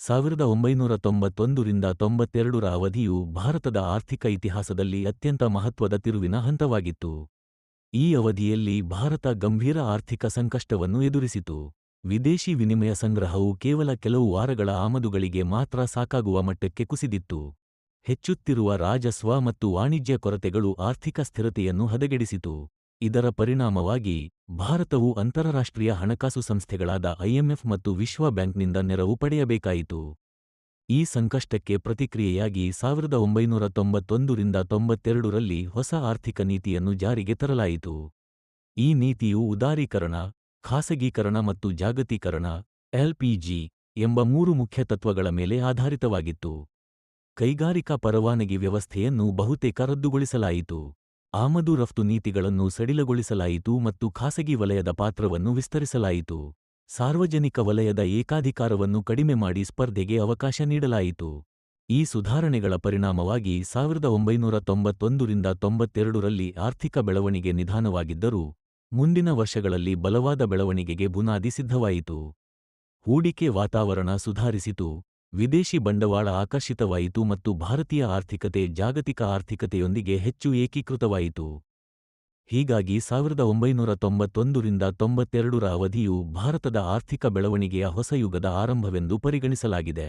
1991 ರಿಂದ 92ರ ಅವಧಿಯು ಭಾರತದ ಆರ್ಥಿಕ ಇತಿಹಾಸದಲ್ಲಿ ಅತ್ಯಂತ ಮಹತ್ವದ ತಿರುವಿನ ಹಂತವಾಗಿತ್ತು. ಈ ಅವಧಿಯಲ್ಲಿ ಭಾರತ ಗಂಭೀರ ಆರ್ಥಿಕ ಸಂಕಷ್ಟವನ್ನು ಎದುರಿಸಿತು. ವಿದೇಶಿ ವಿನಿಮಯ ಸಂಗ್ರಹವು ಕೇವಲ ಕೆಲವು ವಾರಗಳ ಆಮದುಗಳಿಗೆ ಮಾತ್ರ ಸಾಕಾಗುವ ಮಟ್ಟಕ್ಕೆ ಕುಸಿದಿತ್ತು. ಹೆಚ್ಚುತ್ತಿರುವ ರಾಜಸ್ವ ಮತ್ತು ವಾಣಿಜ್ಯ ಕೊರತೆಗಳು ಆರ್ಥಿಕ ಸ್ಥಿರತೆಯನ್ನು ಹದಗೆಡಿಸಿತು. ಇದರ ಪರಿಣಾಮವಾಗಿ ಭಾರತವು ಅಂತಾರಾಷ್ಟ್ರೀಯ ಹಣಕಾಸು ಸಂಸ್ಥೆಗಳಾದ ಐಎಂಎಫ್ ಮತ್ತು ವಿಶ್ವ ಬ್ಯಾಂಕ್ನಿಂದ ನೆರವು ಪಡೆಯಬೇಕಾಯಿತು. ಈ ಸಂಕಷ್ಟಕ್ಕೆ ಪ್ರತಿಕ್ರಿಯೆಯಾಗಿ 1991 ರಿಂದ 92ರಲ್ಲಿ ಹೊಸ ಆರ್ಥಿಕ ನೀತಿಯನ್ನು ಜಾರಿಗೆ ತರಲಾಯಿತು. ಈ ನೀತಿಯು ಉದಾರೀಕರಣ, ಖಾಸಗೀಕರಣ ಮತ್ತು ಜಾಗತೀಕರಣ (ಎಲ್ಪಿಜಿ) ಎಂಬ 3 ಮುಖ್ಯ ತತ್ವಗಳ ಮೇಲೆ ಆಧಾರಿತವಾಗಿತ್ತು. ಕೈಗಾರಿಕಾ ಪರವಾನಗಿ ವ್ಯವಸ್ಥೆಯನ್ನು ಬಹುತೇಕ ರದ್ದುಗೊಳಿಸಲಾಯಿತು. ಆಮದು ರಫ್ತು ನೀತಿಗಳನ್ನು ಸಡಿಲಗೊಳಿಸಲಾಯಿತು ಮತ್ತು ಖಾಸಗಿ ವಲಯದ ಪಾತ್ರವನ್ನು ವಿಸ್ತರಿಸಲಾಯಿತು. ಸಾರ್ವಜನಿಕ ವಲಯದ ಏಕಾಧಿಕಾರವನ್ನು ಕಡಿಮೆ ಮಾಡಿ ಸ್ಪರ್ಧೆಗೆ ಅವಕಾಶ ನೀಡಲಾಯಿತು. ಈ ಸುಧಾರಣೆಗಳ ಪರಿಣಾಮವಾಗಿ 1991 ರಿಂದ 92ರಲ್ಲಿ ಆರ್ಥಿಕ ಬೆಳವಣಿಗೆ ನಿಧಾನವಾಗಿದ್ದರೂ, ಮುಂದಿನ ವರ್ಷಗಳಲ್ಲಿ ಬಲವಾದ ಬೆಳವಣಿಗೆಗೆ ಬುನಾದಿ ಸಿದ್ಧವಾಯಿತು. ಹೂಡಿಕೆ ವಾತಾವರಣ ಸುಧಾರಿಸಿತು, ವಿದೇಶಿ ಬಂಡವಾಳ ಆಕರ್ಷಿತವಾಯಿತು ಮತ್ತು ಭಾರತೀಯ ಆರ್ಥಿಕತೆ ಜಾಗತಿಕ ಆರ್ಥಿಕತೆಯೊಂದಿಗೆ ಹೆಚ್ಚು ಏಕೀಕೃತವಾಯಿತು. ಹೀಗಾಗಿ 1991 ರಿಂದ 92ರ ಅವಧಿಯು ಭಾರತದ ಆರ್ಥಿಕ ಬೆಳವಣಿಗೆಯ ಹೊಸ ಯುಗದ ಆರಂಭವೆಂದು ಪರಿಗಣಿಸಲಾಗಿದೆ.